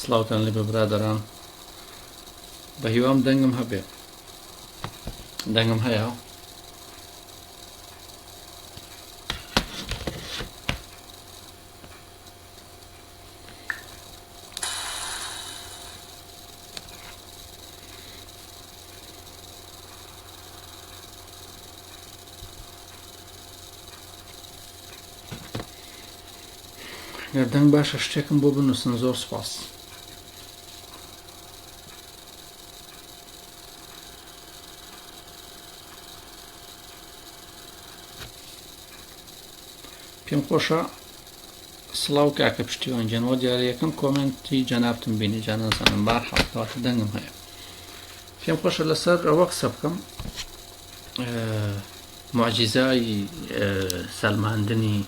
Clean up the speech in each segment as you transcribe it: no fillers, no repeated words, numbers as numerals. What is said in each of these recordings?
سڵاوتان لێ بە برادەران بە هیوام دەنگم هەبێ دەنگم هەیە ئەگەر دەنگ باشە شتێکم بۆ بنووسن زۆر سوپاس پێم خۆشە سڵاو کاکە پشتیوان جەنەوە دیارە یەکەم کۆمنتی جەنابتم بینی جا نازانم بارحاڵ کەواتە دەنگم هەیە پێم خۆشە لەسەر ئەوە قسە بکەم معجیزای سەلماندنی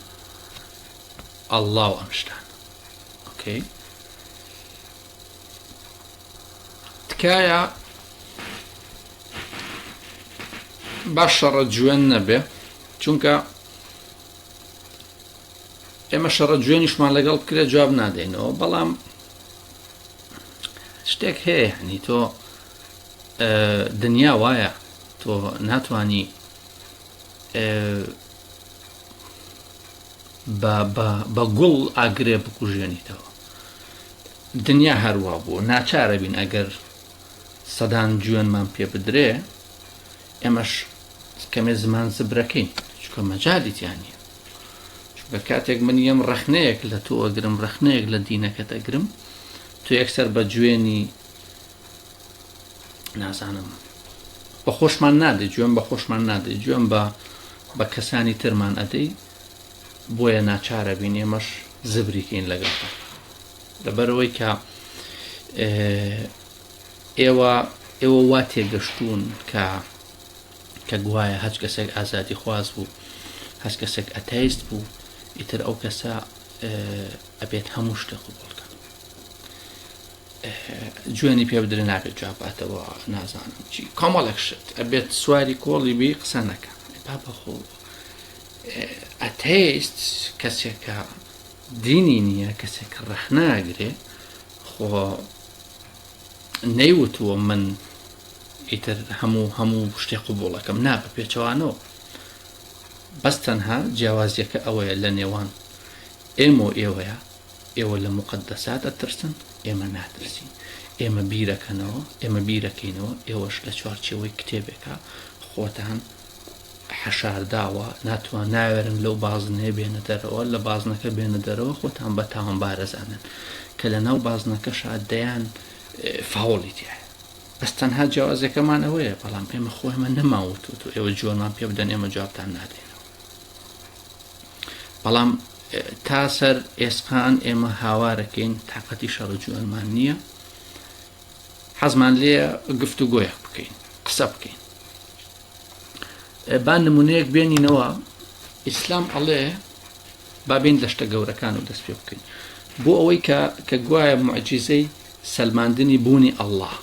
ئەڵڵا و ئەم شتان ئۆکەی تکایە باش شەڕە جوێن نەبێ چونکە ئێمە شەڕە جوێنیشمان لەگەڵ بکرێت جواب نادەینەوە بەڵام شتێک هەیە هەنی تۆ دنیا وایە تۆ ناتوانی بە گوڵ ئاگرێ بکوژێنیتەوە دنیا هەروە بوو ناچارە بین ئەگەر سەدان جوێنمان پێ بدرێ ئێمەش کەمێ زمان زبرەکەین چکە مەجالیتیان نیە چونکە کاتێک من یەم ڕەخنەیەک لە تۆ ئەگرم ڕەخنەیەک لە دینەکەت ئەگرم تۆ یەکسەر بە جوێنی نازانم بە خۆشمان نادەی گوێن بە خۆشمان نادەی گوێن بە کەسانی ترمان ئەدەی بۆیە ناچارە بین ئێمەش زبریکەین لەگەڵ لەبەرەوەی کە ئێوە وا تێگەشتوون کە گوایە هەچ کەسێک ئازادی خواز بوو هەچ کەسێک ئەتەیست بوو ئیتر ئەو کەسە ئەبێت هەموو شتێک قبوڵکەن جوێنی پێ بدرێ نابێت جواباتەوە نازانم چی کۆمەڵێک شت ئەبێت سواری کۆڵی بی قسە نەکە با بەخۆ ئەتەیست کەسێکە دینی نییە کەسێک ڕەخناگرێ خۆ نەیوتووە من ئیتر هەموو شتێک قبوڵەکەم نابە پێچەوانەوە بەس تەنها جیاوازیەکە ئەوەیە لە نێوان ئێمە و ئێوەیە ئێوە لە مقدسات ئەترسن ئێمە ناترسین ئێمە بیرەکەنەوە ئێمە بیرەکەینەوە ئێوەش لە چوارچێوەی کتێبێکە خۆتان حەشارداوە ناتوان ناوێرن لەو بازنەیە بێنە دەرەوە لە بازنەکە بێنە دەرەوە خۆتان بە تاوان بارەزانن کە لە ناو بازنەکەشا دەیان فاوڵی تایە بەس تەنها جیاوازەکەمان ئەوەیە بەڵام ئێمە خۆیمە نەماوتوت و ئێوە جوۆرمان پێ بدەن ئێمە جوابتان نادەینەوە بەڵام تا سەر ئێسقان ئێمە هاوارەکەین تاقەتی شەڕە جوێنمان نییە حەزمان لێیە گفتوگۆیەک بکەین قسە بکەین با نمونەیەک بێنینەوە ئیسلام ئەڵێ با بین دەشتە گەورەکان و دەست پێ بکەین بۆ ئەوەی کە گوایە معجیزەی سەلماندنی بوونی ئەڵڵا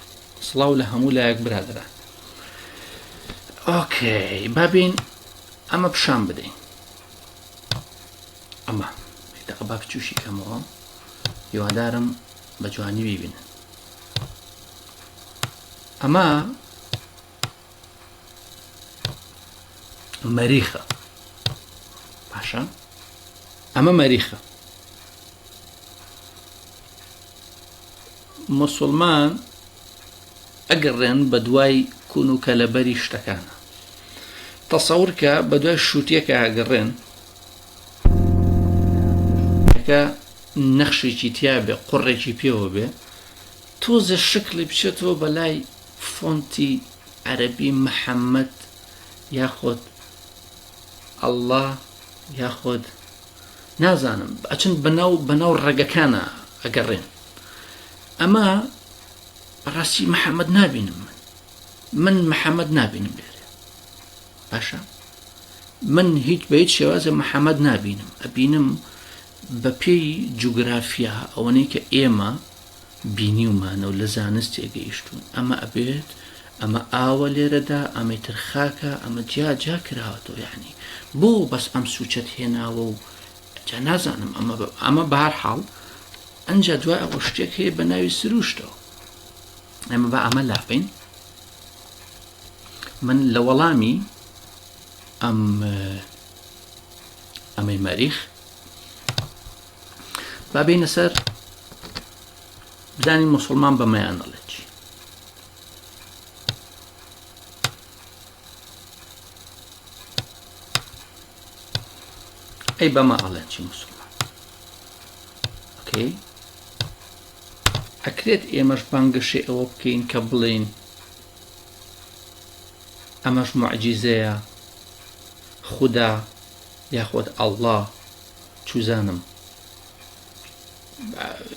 سڵاو لە هەموو لایەک برادران ئۆکەی با بین ئەمە پیشان بدەین ئەمە دەقە با بچوشی کەمەوە هیوادارم بە جوانی بیبینن ئەمە مەریخە باشە ئەمە مەریخە موسڵمان ئەگەڕێن بە دوای کون و کەلەبەری شتەکانە تەسەورکە بە دوای شووتێکە ئەگەڕێن کە نەخشێکی تیا بێ قوڕێکی پێوە بێ تۆزە شکلی بچێتەوە بەلای فۆنتی عەرەبی محەممەد یاخۆت ئەڵڵا یاخۆت نازانم ئەچن بەناو ڕێگەکانە ئەگەڕێن ئەمە بەڕاستی محەممەد نابینم من محەممەد نابینم لێرە باشە من هیچ بە هیچ شێوازە محەممەد نابینم ئەبینم بە پێی جوگرافیا ئەوەنەی کە ئێمە بینیومانە و لە زانست تێگەیشتون ئەمە ئەبێت ئەمە ئاوە لێرەدا ئەمەی تر خاکە ئەمە جا کراوەتەوە یعنی بۆ بەس ئەم سوچەت هێناوە و جا نازانم ئەمە بەهەرحاڵ ئەنجا دوای ئەوە شتێک هەیە بە ناوی سروشتەوە. ئەمە بە ئەمە لاپین من لە وەڵامی ئەمەی مەریخ با بینە سەر بزانین موسڵمان بەمەیان دەڵێت چی. ئەی بەمە ئەڵێن چی موسڵمان. ئۆکەی ئەکرێت ئێمەش بانگەشی ئەوە بکەین کە بڵێین ئەمەش موعجیزەیە، خودا یاخۆت ئەڵڵا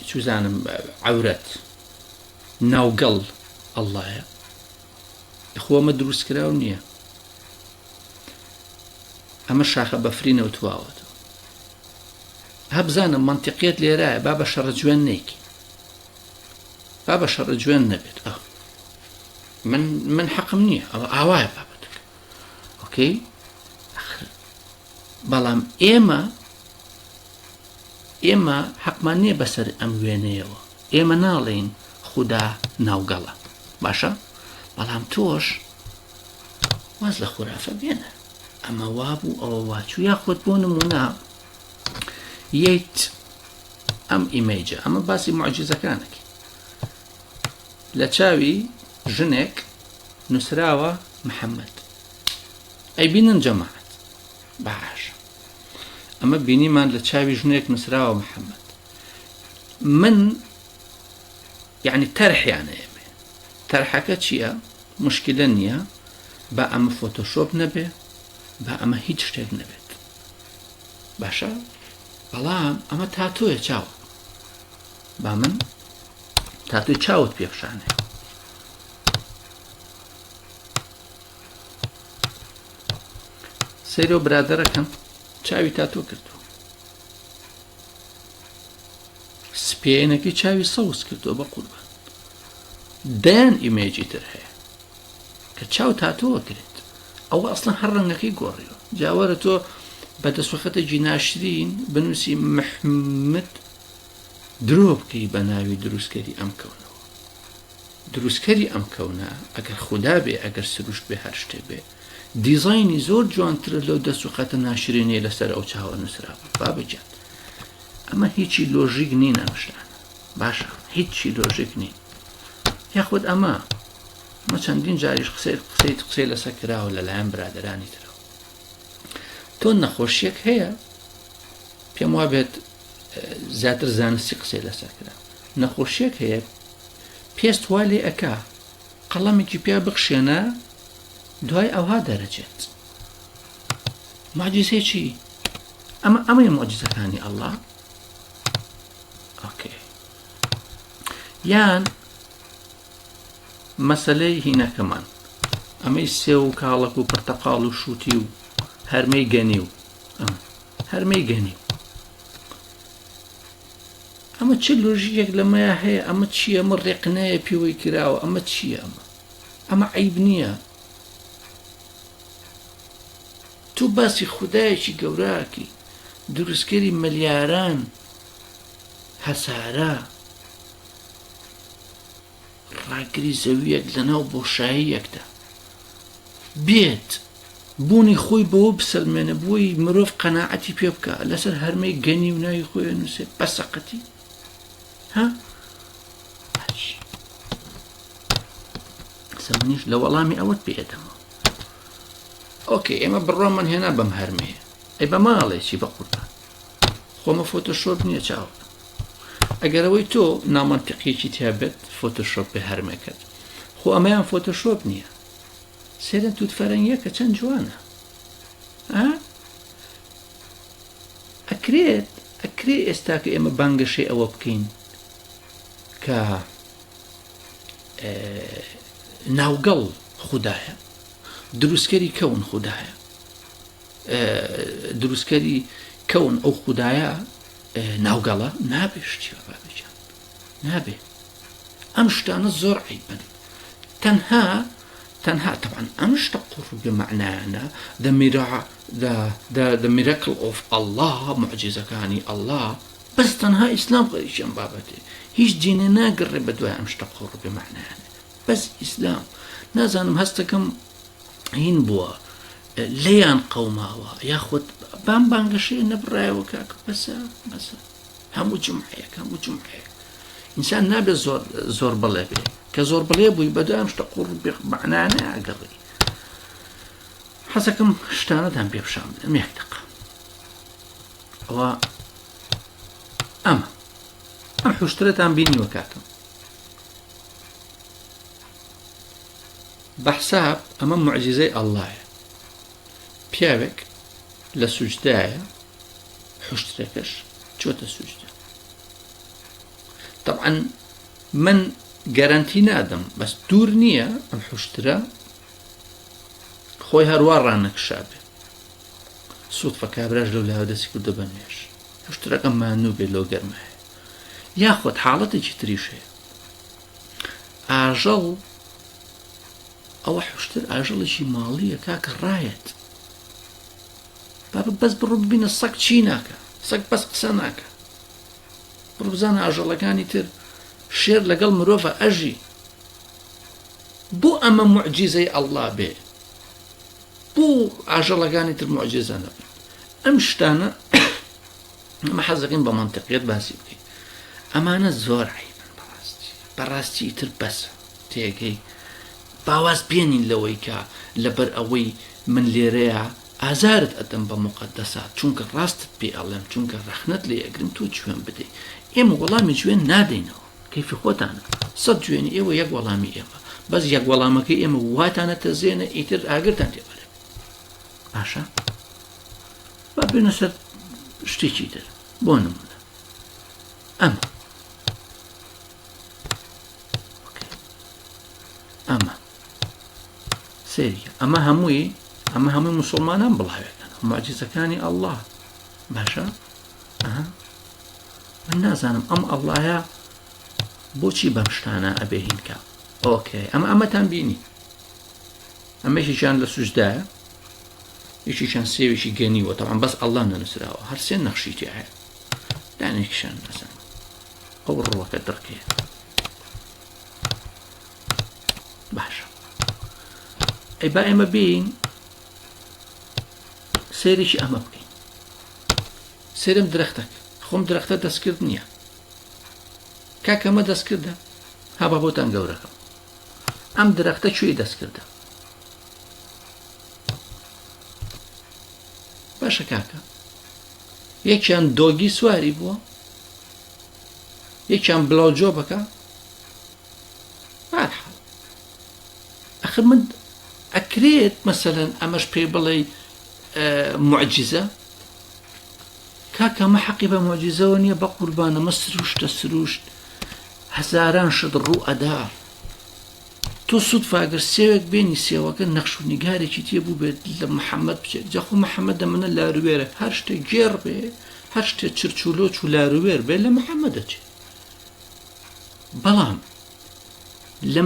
چوزانم عەورەت ناوگەڵ ئەڵڵایە. خۆ ئەمە دروستکراو نییە، ئەمە شاخە بەفرینەوە تواوەتەوە. هەبزانم منتیقیت لێرایە، با بە شەڕە جوێن نەیکی، با بە شەڕە جوێن نەبێت. من حەقم نییە، ئەوە ئاوایە بابەتەکە. ئۆکەی بەڵام ئێمە حەقمان نییە بەسەر ئەم وێنەیەوە. ئێمە ناڵێین خودا ناوگەڵە، باشە؟ بەڵام تۆش واز لە خورافە بێنە. ئەمە وابوو ئەوە واچوو، یاخۆت بۆ نمونە یەیت ئەم ئیمەیجە، ئەمە باسی موعجیزەکانێکی لە چاوی ژنێک نووسراوە محەممەد. ئەی بینن جەماعەت باش، ئەمە بینیمان لە چاوی ژنێک نووسراوە محەممەد. من یعنی تەرحیانە ئێمە تەرحەکە چییە؟ مشکلە نییە، با ئەمە فۆتۆشۆپ نەبێ، با ئەمە هیچ شتێک نەبێت، باشە؟ بەڵام ئەمە تاتۆیە چاوە، با من تاتوی چاوت پێشانێ. سەیرۆ برادەرەکەم چاوی تاتۆ کردو، سپێنەکەی چاوی سەوز کردو بە قوربان. دەیان ئیمێجی تر هەیە کە چاو تاتۆوە کرێت، ئەوە ئەسڵەن هەر ڕەنگەکەی گۆڕیوە. جاوەرە تۆ بە دەسوخەتە جیناشرین بنووسی محمد درۆ بکەی بە ناوی دروستکەری ئەم کەونەوە. دروستکەری ئەم کەونە ئەگەر خودا بێ، ئەگەر سروشت بێ، هەر شتێ بێ، دیزاینی زۆر جوانترە لەو دەسوخەتە ناشرینەیە لەسەر ئەو چاوە نووسراوە. بابەجان ئەمە هیچی لۆژیک نین، ئەم شتانە باشە، هیچی لۆژیک نین. یاخود ئەمە چەندین جاریش قسەی لەسەر کراوە لەلایەن برادەرانی ترەوە. تۆ نەخۆشیەک هەیە، پێم وابێت زیاتر زانستی قسەی لەسەر کراوە. نەخۆشیەک هەیە پێست وا لێ ئەکا، قەڵەمێکی پێ بخشێنە، دوای ئەوها دەرەچێت. معجزەی چی؟ ئەمەی معجزەکانی ئەڵڵا. ئۆکەی یان مەسەلەی هینەکەمان ئەمەی سێ و کاڵک و پرتەقاڵ و شووتی و هەرمەی گەنی و هەرمەی گەنی، ئەمە چ لۆژیەک لەمەیە هەیە؟ ئەمە چییە؟ ئەمە ڕێقنەیە پێوەی کراوە؟ ئەمە چییە؟ ئەمە عیب نییە. تو باسی خودایەکی گەوراکی دروستکەری مەلیاران هەسارە ڕاگری زەویەک لەناو بۆشاییەکدا بێت، بوونی خۆی بەوە بسەلمێنە، بۆی مرۆڤ قەناعەتی پێ بکە لەسەر هەرمەی گەنی و ناوی خۆی نووسێت بەسەقەتی. ها سەمنیش لە وەڵامی ئەوەت پێدەمەوە. ئۆکەی ئێمە بڕۆمان هێنا بەم هەرمەیە. ئەی بە ماڵێکی بە قوربان خۆمە فۆتۆشۆپ نییە چاوە. ئەگەرەوەی تۆ نامەنتیقیەکی تیابێت فۆتۆشۆپ بە هەرمەکەت، خۆ ئەمەیان فۆتۆشۆپ نییە. سێرە توت فەرەنگیەکە چەند جوانە. ئەکرێت ئێستا کە ئێمە بانگەشەی ئەوە بکەین کە ناوگەڵ خودایە، دروستکەری کەون خودایە، دروستکەری کەون ئەو خودایە ناوگەڵە نابێ شتیوە بابێجان نابێ. ئەم شتانە زۆر عیبن. تەنها طبعا ئەم شتە قوڕ بمعنایانە the miracle of Allah، معجزەکانی ئەڵڵا بەس تەنها ئیسلام خەریکیان بابەتێ هیچ دینێ ناگەڕێ بە دوای ئەم شتە قوڕ بمعنایانە بەس ئیسلام نازانم هەستەکەم هین بووە لێیان قەوماوە یاخود بانگەشەیە نەبڕایەوە کاکە بەسە هەموو جمعەیەک ئینسان نابێت زۆر بڵێ بێ کە زۆر بڵێ بووی بە دوای ئەم شتە قوڕ بمعنایانە ئاگەڕی حەزەکەم شتانەتان پێ بشام بدەم یەک دقە ئەوە ئەم حوشترەتان بینیوە کاکەم بەحساب ئەمە موعجیزەی ئەڵڵایە پیاوێک لە سوجدایە حوشترەکەش چۆتە سوجدە طبعا من گەرانتی نادەم بەس دوور نییە ئەم حوشترە خۆی هەروە ڕانەکشابێ سوودفە کابراش لەو لاوە دەستی کردە بە نوێژ حوشترەکە مانوو بێت لەو گەرمایە یاخۆت حاڵەتێکی تریش هەیە ئاژەڵ ئەوە حوشتر ئاژەڵێکی ماڵیە کاکە ڕایەت بەس بڕۆ ببینە سەگ چی ناکە سەگ بەس قسە ناکە بڕۆ بزانە ئاژەڵەکانی تر شێر لەگەڵ مرۆڤە ئەژی بۆ ئەمە موعجیزەی ئەڵڵا بێ بۆ ئاژەڵەکانی تر موعجیزە نەبن ئەم شتانە ئەمە حەزەکەین بە مەنتیقیەت باسی بکەین ئەمانە زۆر عیبن بەڕاستی تر بەسە تێگەی باواز بێنین لەوەی کە لەبەر ئەوەی من لێرەیە ئازارت ئەدەم بە مقەدەسات چونکە ڕاستت پێ ئەڵێم چونکە ڕەخنەت لێ ئەگرم تۆ گوێن بدەیت ئێمە وەڵامی گوێن نادەینەوە کەیفی خۆتانە سەد گوێنی ئێوە یەک وەڵامی ئێمە بەس یەک وەڵامەکەی ئێمە واتانە تەزێنە ئیتر ئاگرتان تێبەرێ باشە با بێنە سەر شتێکی تر بۆ نمونە ئەمە سێریە ئەمە هەمووی موسڵمانان بڵاوێکن موعجیزەکانی ئەڵڵا باشە من نازانم ئەم ئەڵڵایە بۆچی بەم شتانە ئەبێ هینکە ئۆکێ ئەمەتان بینی ئەمەشیشان لە سوجدایە یەکیشان سێوێکی گەنیوە تەوان بەس ئەڵڵا نەنووسراوە هەر سێ نەخشی تێ هەیە دانێکیشان نەزان ئەو ڕوەکە دڕکێ باشە ئەی با ئێمە بین سێریشی ئەمە بکەین سێرم درەختەکە خۆم درەختە دەستکرد نییە کاکەمە دەستکردە هەبا بۆتان گەورەکەم ئەم درەختە کوێی دەستکردە باشە کاکە یەکیان دۆگی سواری بووە یەکیان بڵاوجۆ بکە بارحاڵ ئەخر من ئەکرێت مەسەلەن ئەمەش پێ بڵێ معجزە کاکە مە حەقی بە معجزەوە نییە بە قوربانە مە سروشت هەزاران شت ڕوو ئەدار تۆ سوودفاگەر سێوێک بێنی سێوەکە نەخش و نیگارێکی تێبوو بێت لە محەممەد بچێت جاخۆ محەممەدە منە لاروێرە هەر شتێک گێڕ بێ هەر شتێک چرچولۆچ و لاروێر بێ لە محەممەدەچێت بەڵام لە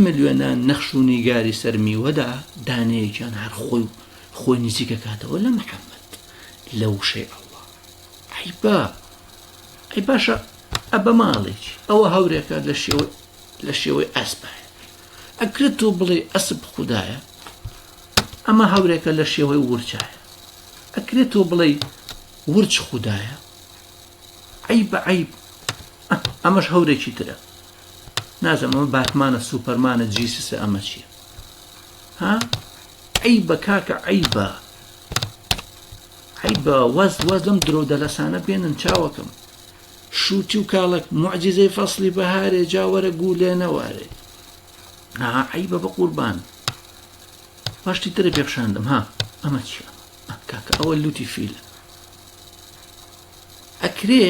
ملیۆنان نەخش و نیگاری سەرمیوەدا دانەیەکیان هەر خۆی نزیکە کاتەوە لە محەممەد لە وشەی ئەڵڵا ئەی باشە ئەبە ماڵێکی ئەوە هەورێکە لە شێوەی ئەسپایە ئەکرێت تۆ بڵێ ئەسب خوددایە ئەمە هەورێکە لە شێوەی ورچایە ئەکرێت تۆ بڵێ ورچ خوددایە عیب ئەمەش هەورێکی ترە نازەم ئەمە باتمانە سوپەرمانە جیسسە ئەمە چییە ها عیبە کاکە عیبە واز لەم درۆ دەلەسانە بێنن چاوەکەم شووتی و کاڵک معجزەی فەسڵی بەهارێ جاوەرە گولێ نەوارێ عیبە بە قوربان باشتی ترە پێپشاندم ئەمە چییە کاکە ئەوە لوتی فیلە ئەکرێ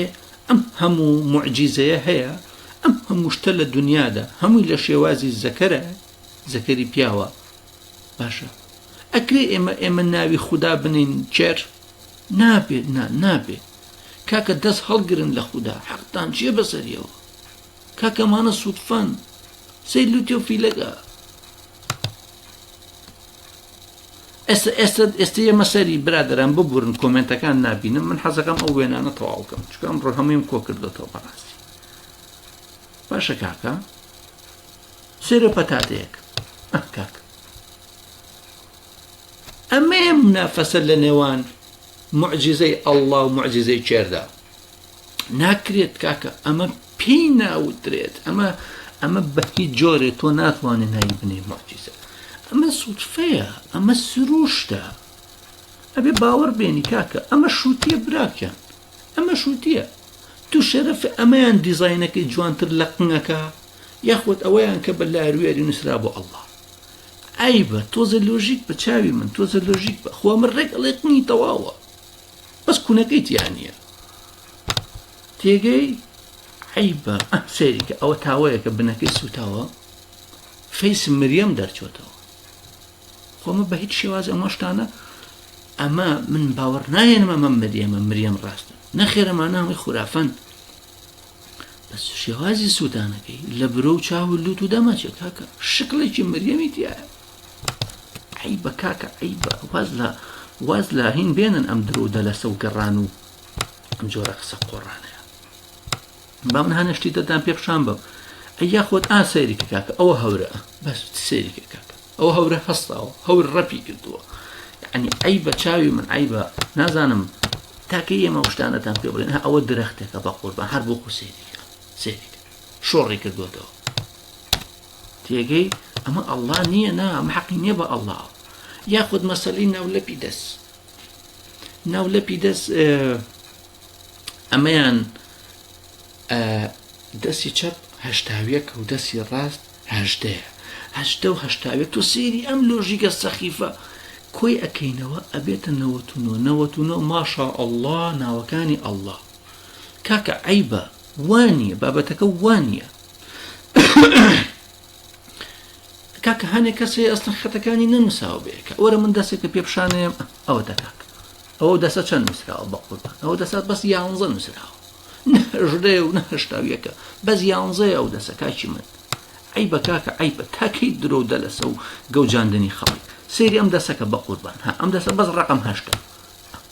ئەم هەموو معجزەیە هەیە ئەم هەموو شتە لە دنیادا هەمووی لە شێوازی زەکەرە زەکەری پیاوە باشە ئەکرێ ئێمە ناوی خوددا بنین چێر نابێت کاکە دەست هەڵگرن لە خوددا حەقتان چیە بەسەریەوە کاکەمانە سوودفان سەی لوتێ و فیلەکە ئێستا ئێمە سەری برادران ببورن کۆمنتەکان نبینم من حەزەکەم ئەو وێنانە تەواوکەم چکە ئەمڕۆ هەموویم کۆ کردوێتەوە بەڕاستی باشە کاکە سێرە پەتاتەیەک کاکە ئەمەیە منافەسە لە نێوان معجزەی ئەڵڵا و معجزەی چێردا ناکرێت کاکە ئەمە پێی ناوترێت ئەمە بە هیچ جۆرێ تۆ ناتوانێت نایی بنێ معجزە ئەمە سوتفەیە ئەمە سروشتە ئەبێ باوەڕ بێنی کاکە ئەمە شووتیە براکەن ئەمە شووتیە تو شەرەفە ئەمەیان دیزاینەکەی جوانتر لە قنگەکە یاخود ئەوەیان کە بە لاروێری نووسرا بۆ ئەڵڵا ئەی بە تۆزە لۆژیک بە چاوی من تۆزە لۆژیک بە خوا من ڕێک ئەڵێ قنگی تەواوە بەس کوونەکەی تیانە تێگەی ئەی بە سێریکە ئەوە تاوەیە کە بنەکەی سوتاوە فەیس مریەم دەرچۆتەوە خۆمە بە هیچ شێواز ئەمە شتانە ئەمە من باوەڕ نایەنم ئەمە مریەم ڕاستە نەخێرەمانە هەمووی خورافەن بەس شێوازی سووتانەکەی لە برۆ و چاو و لوت و دەمەچێت کاکە شکڵێکی مریەمی تایە ئەی بە کاکە ئەی بە واز لە هین بێنن ئەم درۆ دەلەسە و گەڕان و ئەم جۆرە قسە قۆڕانەیە با من هەنەشتی دەدان پێ بشان بە ئەی یاخۆت سەیریکە کاکە ئەوە هەورە بەس سەیریکە کاکە ئەوە هەورە هەستاوە هەور ڕەپی کردووە یعنی ئەی بە چاوی من ئەی بە نازانم تاکە ئێمە شتانەتان پێ بڵێن ئەوە درەختێکە بە قوربان هەر بۆ خۆ سەیریکە شۆڕی کردوێتەوە تێگەی ئەمە ئەڵڵا نییە نا ئەمە حەقی نییە بە ئەڵڵا یاخود مەسەلەی ناولەپی دەست ئەمەیان دەستی چەپ هەشتاویەکە و دەستی ڕاست هەشتە و هەشتاوێت تۆ سێری ئەم لۆژیکە سەخیفە کۆی ئەکەینەوە ئەبێتە 99 ماشا ئەڵڵا ناوەکانی ئەڵڵا کاکە عیبە وانیە بابەتەکە وانیە کاکە هەنێک کەسێ ئەستن خەتەکانی نەنووساوە بەیەکە ئەوەرە من دەستێکە پێپشانەیە ئەوە دەکاک ئەوە دەسە چەند نووسراوە بە قوربان ئەوە دەسات بەس 11 نووسراوە نەژدێ و نەهشتاویەکە بەس 11 ئەو دەسە کاکی من ئەی بە کاکە ئەی بە تاکەی درۆ دەلەسە و گەوجاندنی خەڵک سێری ئەم دەسەکە بە قوربان ئەم دەسە بەس ڕقم هەشتە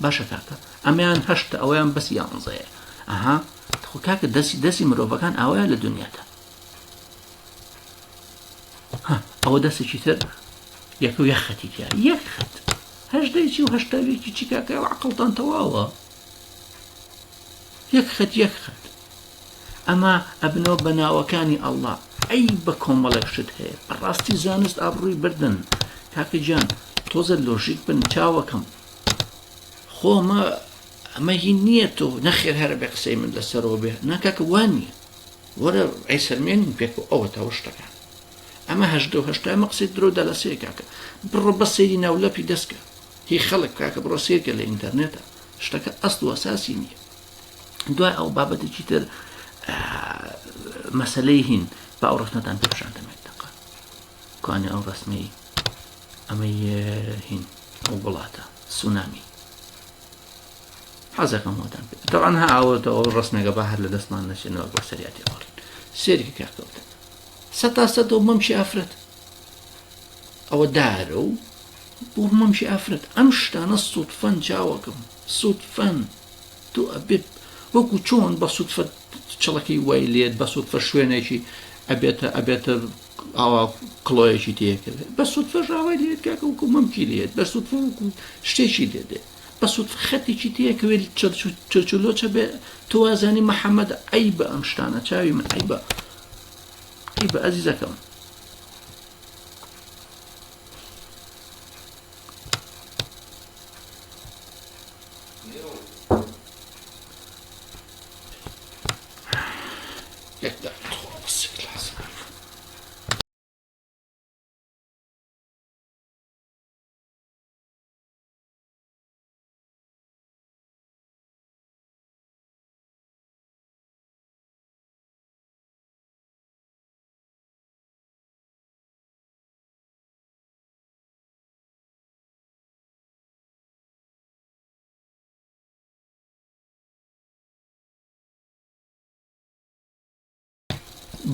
باشە کاکە ئەمەیان هەشتە ئەویان بەس 11 ئەها خۆ کاکە دەستی مرۆڤەکان ئاوایە لە دنیادا ئەوە دەستێکی تر یەک و یەخەتی تیا یەخەت هەشدەیکی و هەشتاوێکی چی کاکە عەقڵتان تەواوە یەخەت ئەمە ئەبنەوە بە ناوەکانی ئەڵڵا ئەی بە کۆمەڵێک شت هەیە بەڕاستی زانست ئابڕووی بردن کاکە جان تۆزە لۆژیک بن چاوەکەم خۆمە ئەمە هی نییە تۆ نەخێر هەرە بێ قسەی من لەسەرەوە بێ ناکاکە وانیە وەرە ئەیسەرمێنین پێک و ئەوە تاوە شتەکان ئەمە هەشتا ئەمە قسەی درۆ دەلەسەیە کاکە بڕۆ بە سەیری ناولەپی دەستکە هی خەڵک کاکە بڕۆ سێرکە لە ئینتەرنێتە شتەکە ئەسڵ و ئەساسی نییە دوای ئەو بابەتێکی تر مەسەلەی هین بە ئەو ڕستنەتان پێشان دەمێت دەقا کوانێ ئەو ڕسمی ئەمەی هین ئەو وڵاتە سونامی حەزەکەم وەتان پێ تەوان ها ئەوەتە ئەو ڕستمێکە بە هەر لە دەستمان نەچێنەوە بۆ سەریاتی ئەوڕین سێرکی کاکەوتن سەد و مەمشی ئافرەت ئەوە دارە و بۆ مەمشی ئافرەت ئەم شتانە سوودفەن چاوەکەم سوودفەن تۆ ئەبێت وەکو چۆن بە سوودفە چڵەکەی وای لێت بە سوودفە شوێنێکی ئەبێتە ئاوا کڵۆیەکی تێکرد بە سوودفە ژاوای لێت کاکە وەکو مەمکی لێت بە سوودفە وەکو شتێکی لێدێت بە سوودفە خەتێکی تێکەوێت چرچلۆچە بێ تۆ وازانی محەممەد ئەی بە ئەم شتانە چاوی من ئەی بە عەزیزەکەم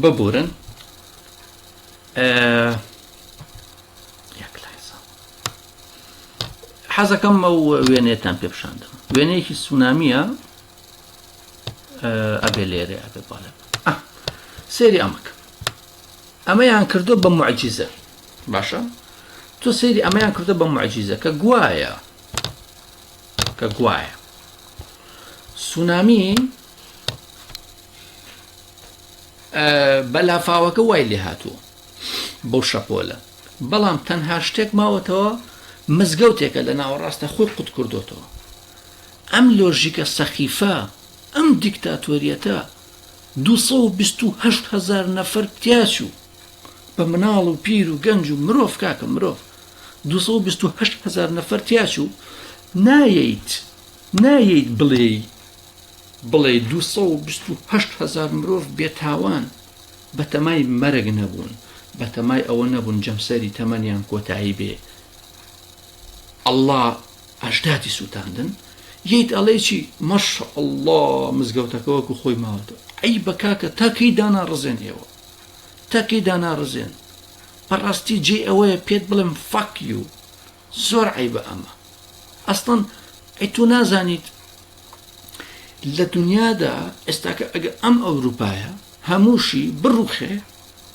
ببورن یەک لایزە حەزەکەم ئەو وێنەیەتان پێ بشاندم وێنەیەکی سونامیە ئەبێ لێرە ئەبێ باڵێ سێری ئەمەکە ئەمەیان کردو بە معجیزە باشە تۆ سێری ئەمەیان کردو بە معجیزە کە گوایە سونامی بەلافاوەکە وای لێ هاتووە بەو شەپۆلە بەڵام تەنها شتێک ماوەتەوە مزگەوتێکە لە ناوەڕاستە خۆی قوت کردوتەوە ئەم لۆژیکە سەخیفە ئەم دیکتاتۆریەتە 228,000 نەفەر تیاچوو بە مناڵ و پیر و گەنج و مرۆڤ کاکە مرۆڤ 228,000 نەفەر تیاچوو نایەیت بڵێ 228,000 مرۆڤ بێتاوان بە تەمای مەرگ نەبوون بە تەمای ئەوە نەبوون جەمسەری تەمەنیان کۆتایی بێ ئەڵڵا ئەژدادی سووتاندن یەیت ئەڵێ چی مەشە ئەڵڵا مزگەوتەکە وەکو خۆی ماوەتەوە ئەی بە کاکە تاکەی داناڕزێن ئێوە تاکەی داناڕزێن بەڕاستی جێ ئەوەیە پێت بڵێم فەکیو زۆر عیبە ئەمە ئەستەن ئەی تۆ نازانیت لە دنیادا ئێستاکە ئەگە ئەم ئەوروپایە هەمووشی بڕوخێ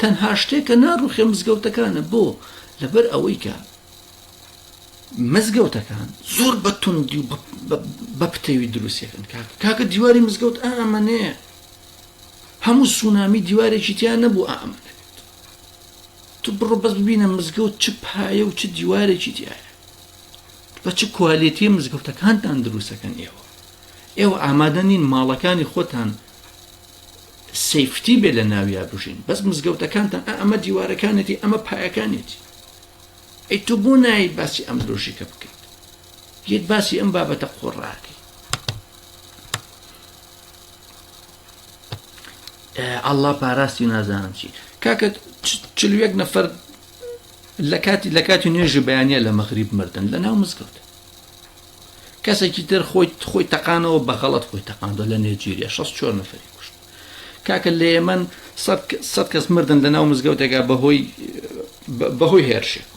تەنها شتێکە ناڕوخێ مزگەوتەکانە بۆ لەبەر ئەوەی کە مزگەوتەکان زۆر بە توندی و بە پتەوی دروستێکن کاکە دیواری مزگەوت ئەمەنەیە هەموو سونامی دیوارێکی تیان نەبوو ئەمەنێت تو بڕۆ بەس ببینە مزگەوت چ پایە و چ دیوارێکی تایە بە چ کوالیتی مزگەوتەکانتان دروستەکەن ئێوە ئامادە نین ماڵەکانی خۆتان سیفتی بێ لە ناویا بژین بەس مزگەوتەکانتان ئەمە دیوارەکانێتی ئەمە پایەکانێتی ئەی تۆ بۆ نایت باسی ئەم لۆژیکە بکەیت یەت باسی ئەم بابەتە قۆڕاکەی ئەڵڵا پاراستی نازانم چی کاکە 41 نەفەر لە کاتی نوێژی بەیانیە لە مەغریب مردن لە ناو مزگەوتە کەسێکی تر خۆی تەقانەوە بەغەڵەت خۆی تەقاندە لە نێجیریا 64 نەفەری کوشت کاکە لە ئێمەن 100 کەس مردن لە ناو مزگەوتێکا بەهۆی هێرشێک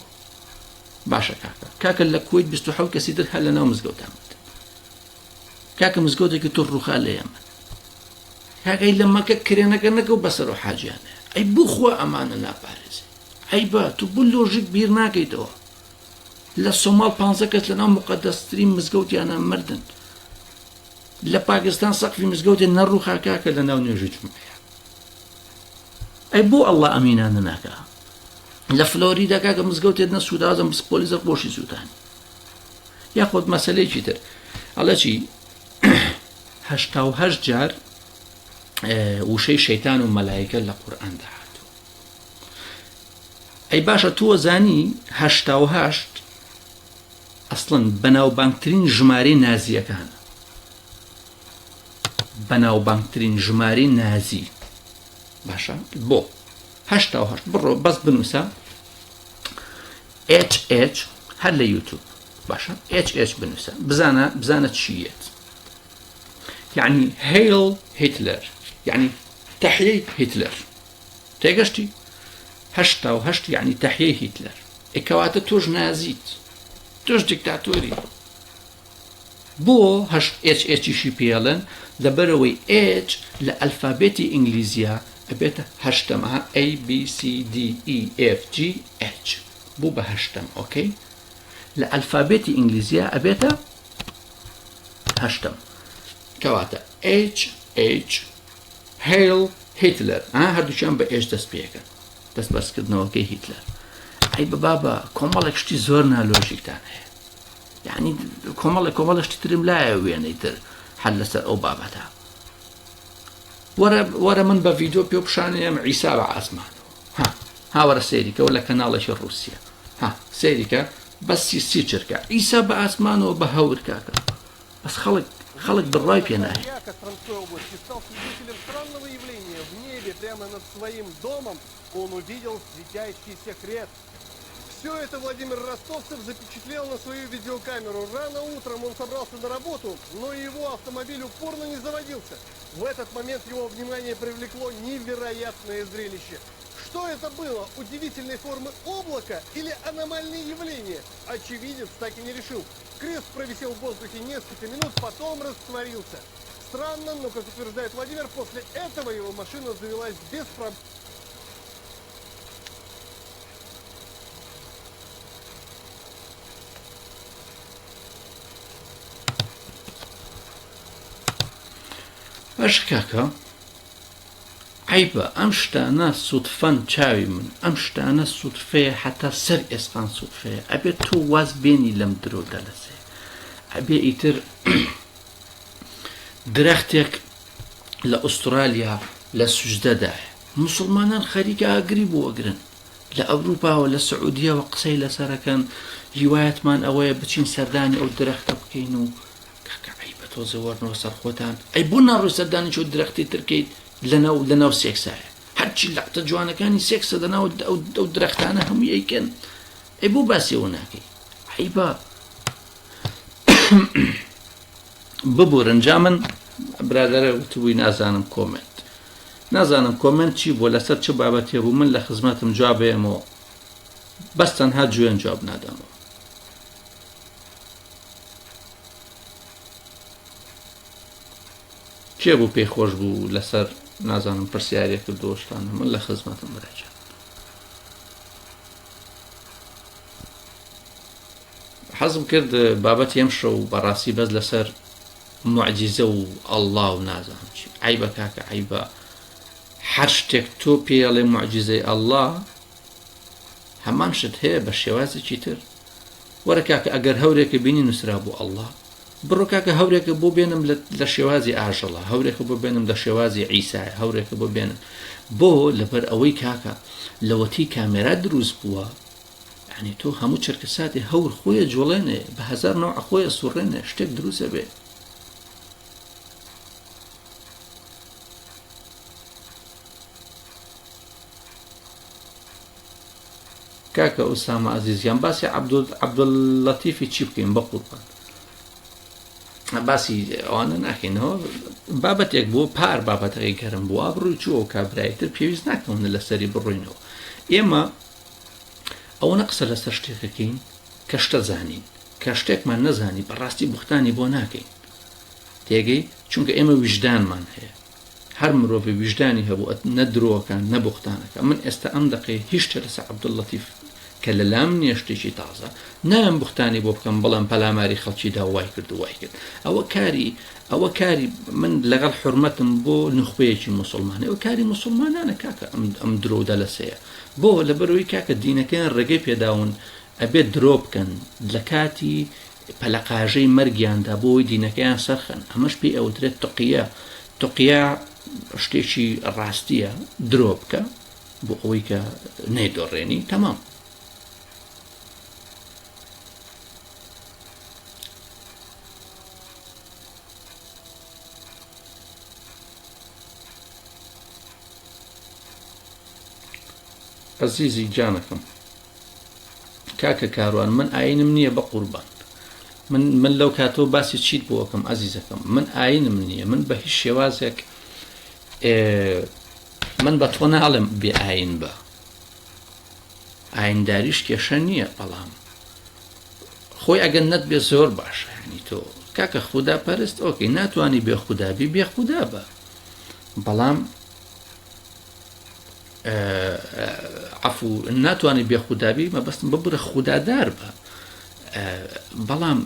باشە کاکە لە کوێیت 27 کەسی تر هەر لە ناو مزگەوتان مردن کاکە مزگەوتێکی تۆ ڕووخا لە ئێمە کاکەی لە مەکە کرێنەکە نەکە و بەسەر و حاجیانە ئەی بخوا ئەمانە ناپارێزێ ئەی بە تو بوو لۆژیک بیر ناکەیتەوە لە سۆماڵ 15 کەس لە ناو مقەدەسترین مزگەوتیانە مردن لە پاکستان سەقفی مزگەوتێ نەڕووخا کاکە لە ناو نوێژی جومعەیە ئەی بۆ ئەڵڵا ئەمینانە ناکە لە فلۆریدا کاکە مزگەوتێت نە سوودازم پۆلیسە خۆشی سووتانی یاخۆت مەسەلەیەکی تر ئەڵە چی 88 جار وشەی شەیتان و مەلایکە لە قورئاندا هاتووە ئەی باشە تۆ زانی 88 ئەسڵەن بەناوبانگترین ژمارەی نازیەکانە بەناوبانگترین ژمارەی نازی باشە بۆ 88 بڕۆ بەس بنووسە HH هەر لە یوتیوب باشە HH بنووسە بزانە چیەت یعنی هیل هیتلر یعنی تحیەی هیتلر تێگەشتی 88 یعنی تحیەی هیتلر ئەکەواتە تۆش نازیت تۆش دیکتاتۆری بۆ HHیشی پێڵێن لەبەرەوەی H لە ئەلفابێتی ئینگلیزیە ئەبێتە هەشتەمە A B C D E F G H بوو بە هەشتەم ئۆکەی لە ئەلفابێتی ئینگلیزیە ئەبێتە هەشتەم کەواتە H هیل هیتلر هەردووچیان بە H دەست پێەکەن دەست بەرزکردنەوەکەی هیتلر ئەی بەبابە کۆمەڵێک شتی زۆر نالۆژیکتان هەیە یعنی کۆمەڵێک شتی ترم لایە وێنەی تر هەر لەسەر ئەو بابەتە وەرە من بە ڤیدیۆ پێ پیشانەیەم عیسا بە ئاسمانەوە هاوەرە سێریکەوە لە کەناڵێکی رووسیا سێریکە بەسی سی چرکە عیسا بە ئاسمانەوە بە هەور کاکە بەس خەڵک بڕای پێ نایە Все это Владимир Ростовцев запечатлел на свою видеокамеру. Рано утром он собрался на работу, но его автомобиль упорно не заводился. В этот момент его внимание привлекло невероятное зрелище. Что это было? Удивительной формы облако или аномальные явления? Очевидец так и не решил. Крест провисел в воздухе несколько минут, потом растворился. Странно, но, как утверждает Владимир, после этого его машина завелась без проблем. باش كاكا عيبة أمشتانا صدفان تشاوي من أمشتانا صدفية حتى سر إسفان صدفية أبي تو واز بيني لم درو دلسي أبي إيتر درختك لأستراليا لسجدة داح مسلمانان خارجة أقرب وأقرن لأوروبا ولا السعودية وقصي لسركن هوايات مان أوي بتشين سرداني أو درخت بكينو كاكا عيبة توزورنا وسرخوتان أي بونا رو سرداني شو درختي تركيد لناو سيكسا هرچی لعت جوانا كاني سيكسا دناو أو درختانا هم يكن أي بو باسي وناكي عيبة ببو رنجامن برادر وتوي نازانم كومنت چی بۆ لەسەر چ بابەتێ بوو من لە خزمەتم جوابێمەوە بەس تەنها گوێن جواب نادامەوە کێ بوو پێی خۆش بوو لەسەر نازانم پرسیارێک کردووەشتانە من لە خزمەتم بەراجان حەزم کرد بابەت ئەمشەو بەڕاستی بەس لەسەر معجزە و ئەڵڵا و نازانم چی عیبە کاکە عیبە هەر شتێک تۆ پێڵێ معجزەی ئەڵڵا هەمان شت هەیە بە شێوازێکی تر وەرە کاکە ئەگەر هەورێکە بینی نووسرا بوو ئەڵڵا بڕۆ کاکە هەورێکە بۆ بێنم لە شێوازی ئاژەڵە هەورێکە بۆ بێنم لە شێوازی عیسایە هەورێکە بۆ بێنم بۆ لەبەر ئەوەی کاکە لەوەتی کامێرا دروست بووە یعنی تۆ هەموو چرکە ساتی هەور خۆیە جوڵێنێ بە هەزار نەوع خۆیە سوڕێنێ شتێک دروستە بێ کاکە ئوسامە عەزیزیان باسی عەبدوللەتیفی چی بکەین بە قوربان باسی ئەوانە ناکەینەوە بابەتێک بوو پار بابەتەکەی گەرم بووە بڕووی چووە کابرایتر پێویست ناکەون لەسەری بڕۆینەوە ئێمە ئەوەنە قسە لەسەر شتێکەکەین کە شتە زانین کە شتێکمان نەزانی بەڕاستی بوختانی بۆ ناکەین تێگەی چونکە ئێمە ویژدانمان هەیە هەر مرۆڤ ویژدانی هەبوو نە درۆکان نە بوختانەکە من ئێستا ئەم دەقەی هیچ شتێ لەسەر عەبدوللەتیف کە لەلام نییە شتێکی تازە نام بوختانی بۆ بکەم بەڵام پەلاماری خەڵکیدا وای کرد و وای کرد ئەوە کاری من لەگەڵ حورمەتم بۆ نخبەیەکی موسڵمانە ئەوە کاری موسڵمانانە کاکە ئەم درۆ دەلەسەیە بۆ لەبەرەوەی کاکە دینەکەیان ڕێگەی پێداون ئەبێت درۆ بکەن لە کاتی پەلەقاژەی مەرگیاندا بۆی دینەکەیان سەرخەن ئەمەش پێی ئەوترێت تقیە شتێکی ڕاستیە درۆ بکە بۆ ئەوەی کە نەیدۆڕێنی تەمام عزیزی جانەکەم کاکە کاروان من ئاینم نییە بە قوربان من لەو کاتەوە باسی چیت بۆکەم عزیزەکەم من ئاینم نییە من بە هیچ شێوازێک من بە تۆ ناڵێم بێ ئاین بە ئاینداریش کێشە نییە بەڵام خۆی ئەگەر نەت بێ زۆر باشە یعنی تۆ کاکە خودا پەرست ئۆکەی ناتوانی بێ خودابی بێ خودا بە بەڵام عفو ناتوانی بێ خودابی مەبەستم ببرە خودادار بە بەڵام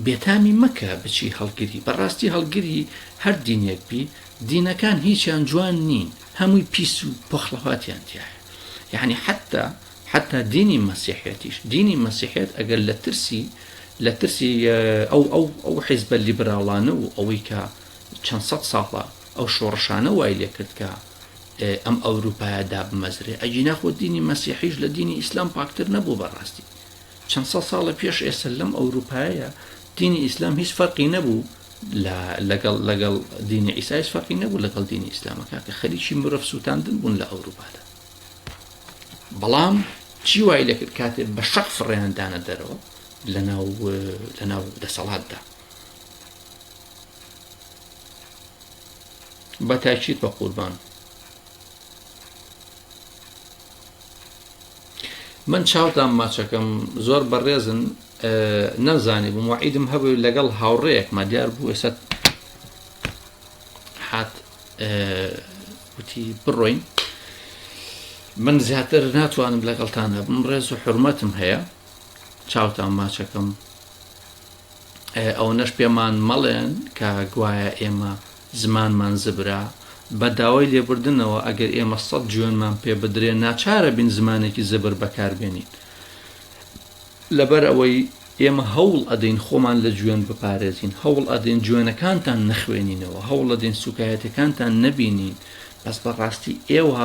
بێتامی مەکە بچی هەڵگری بەڕاستی هەڵگری هەر دینێک بی دینەکان هیچیان جوان نین هەمووی پیس و پۆخڵەواتیان تایە یعنی حتا دینی مەسیحێتیش دینی مەسیحێت ئەگەر لە ترسی ئەو حیزبە لیبراڵانە و ئەوەی کە چەند سەد ساڵە ئەو شۆڕشانە وای لێ کرد کە ئەم ئەوروپایە دابمەزرێ ئەجینا خۆ دینی مەسیحیش لە دینی ئیسلام پاکتر نەبوو بەڕاستی چەند سە ساڵە پێش ئێستا لەم ئەوروپایە دینی ئیسلام هیچ فەرقی نەبوو لەگەڵ دینی عیسا هیچ فەرقی نەبوو لەگەڵ دینی ئیسلامەکە کە خەریکی مرۆڤ سوتاندن بوون لە ئەوروپادا بەڵام چی وای لێ کرد کاتێ بە شەق فڕێیان دانە دەرەوە لەناو دەسەڵاتدا بە تاکید بە قوربان من چاوتان ماچەکەم زۆر بەڕێزن نەزانی بووم وعیدم هەبوو لەگەڵ هاوڕێیەکمە دیار بوو ئێستا هات وتی بڕۆین من زیاتر ناتوانم لەگەڵتانە بم ڕێز و حرمەتم هەیە چاوتان ماچەکەم ئەو نەش پێمان مەڵێن کە گوایە ئێمە زمانمان زبرا بە داوای لێبوردنەوە ئەگەر ئێمە 100 جوێنمان پێ بدرێ ناچارە بین زمانێکی زبر بەکاربێنین لەبەر ئەوەی ئێمە هەوڵ ئەدەین خۆمان لە جوێن بپارێزین هەوڵ ئەدەین جوێنەکانتان نەخوێنینەوە هەوڵ ئەدەین سوکایەتەکانتان نەبینین بەس بەڕاستی ئێوە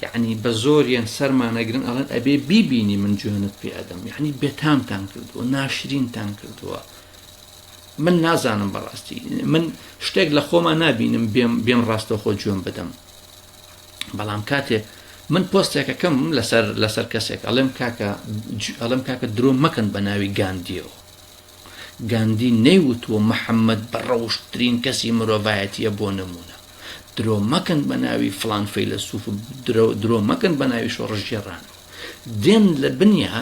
یعنی بە زۆریان سەرمانەگرن ئەڵێن ئەبێ بیبینی من جوێنت پێ ئەدەم یعنی بێتامتان کردووە ناشرینتان کردووە من نازانم بەڕاستی من شتێک لە خۆمان نابینم بێم ڕاستەوخۆ جوێن بدەم بەڵام کاتێ من پۆستێکەکەم لەسەر کەسێک ئەڵێم کاکە درۆ مەکەن بە ناوی گاندیەوە گاندی نەیوتووە محەممەد بە ڕەوشترین کەسی مرۆڤایەتیە بۆ نمونە درۆ مەکەن بە ناوی فلان فەیلسوف درۆ مەکەن بە ناوی شۆڕژگێڕانەوە دێن لە بنیا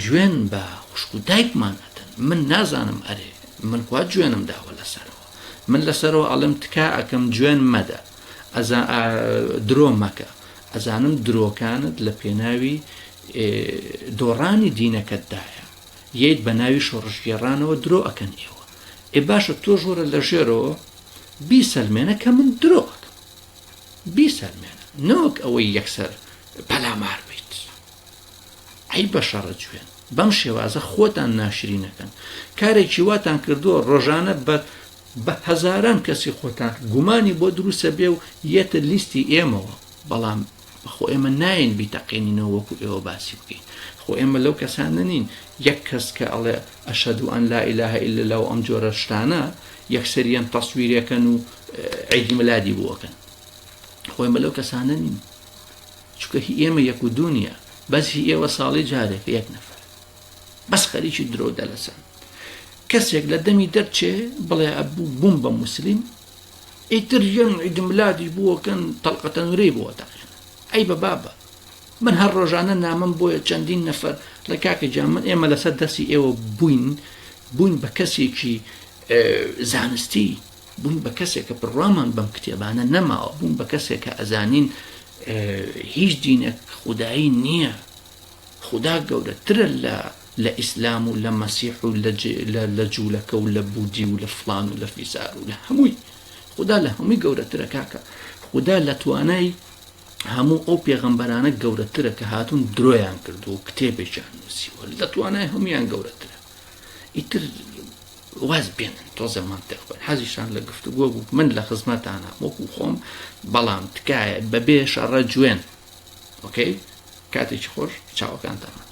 جوێن بە خوشک و دایکمانەتن من نازانم ئەرێ من خوا جوێنم داوە لەسەرەوە من لەسەرەوە ئەڵێم تکا ئەکەم جوێن مەدە درۆ مەکە ئەزانم درۆکانت لە پێناوی دۆڕانی دینەکەتدایە یەیت بە ناوی شۆڕژگێڕانەوە درۆ ئەکەن ئێوە باشە تۆ ژۆرە لە ژێرەوە بیسەلمێنە کە من درۆ ئەکەم بیسەلمێنە نەوەک ئەوەی یەکسەر پەلامار بیت ئەی بەشەڕە جوێن بەم شێوازە خۆتان ناشرینەکەن کارێکی واتان کردووە ڕۆژانە بە هەزاران کەسی خۆتان گومانی بۆ دروستە بێ و یەتە لیستی ئێمەوە بەڵام خۆ ئێمە ناین بیتەقینینەوە وەکو ئێوە باسی بکەین خۆ ئێمە لەو کەسانە نین یەک کەس کە ئەڵێ ئەشهەدو ئەن لا ئیلاهە ئیلا الله ئەم جۆرە شتانە یەکسەریان تەسویرەکەن و عیدی مەلادی بووەکەن خۆ ئێمە لەو کەسانە نین چونکە هی ئێمە یەک و دوونیە بەس هی ئێوە ساڵی جارێک یەک نەفەر بەس خەریکی درۆ دەلەسن کەسێک لە دەمی دەرچێ بڵێ بووم بە موسلیم ئیتر یەن عیدی مەلادی بووەکەن تەڵقەتە نورەی بووە تەقێن ئەی بە بابە من هەر ڕۆژانە نامم بۆیە چەندین نەفەر لە کاکە جا من ئێمە لەسەر دەستی ئێوە بووین بە کەسێکی زانستی بووین بە کەسێکە بڕوامان بەم کتێبانە نەماوە بووین بە کەسێکە ئەزانین هیچ دینێک خودایی نییە خدا گەورەترە لە ئیسلام و لە مەسیح و لە جوولەکە و لە بودی و لە فلان و لە فیزار و لە هەمووی خدا لە هەمووی گەورەترە کاکە خدا لە توانای هەموو ئەو پێغەمبەرانە گەورەترە کە هاتوون درۆیان کردو و کتێبێکیان نووسیوە لە توانای هەمویان گەورەترە ئیتر واز بێنن تۆزە مانتێق بن حەزیشان لە گفتوگۆ بوو من لە خزمەتانە وەکو خۆم بەڵام تکایە بەبێ شەڕە جوێن ئۆکەی کاتێکی خۆش چاوەکانتانە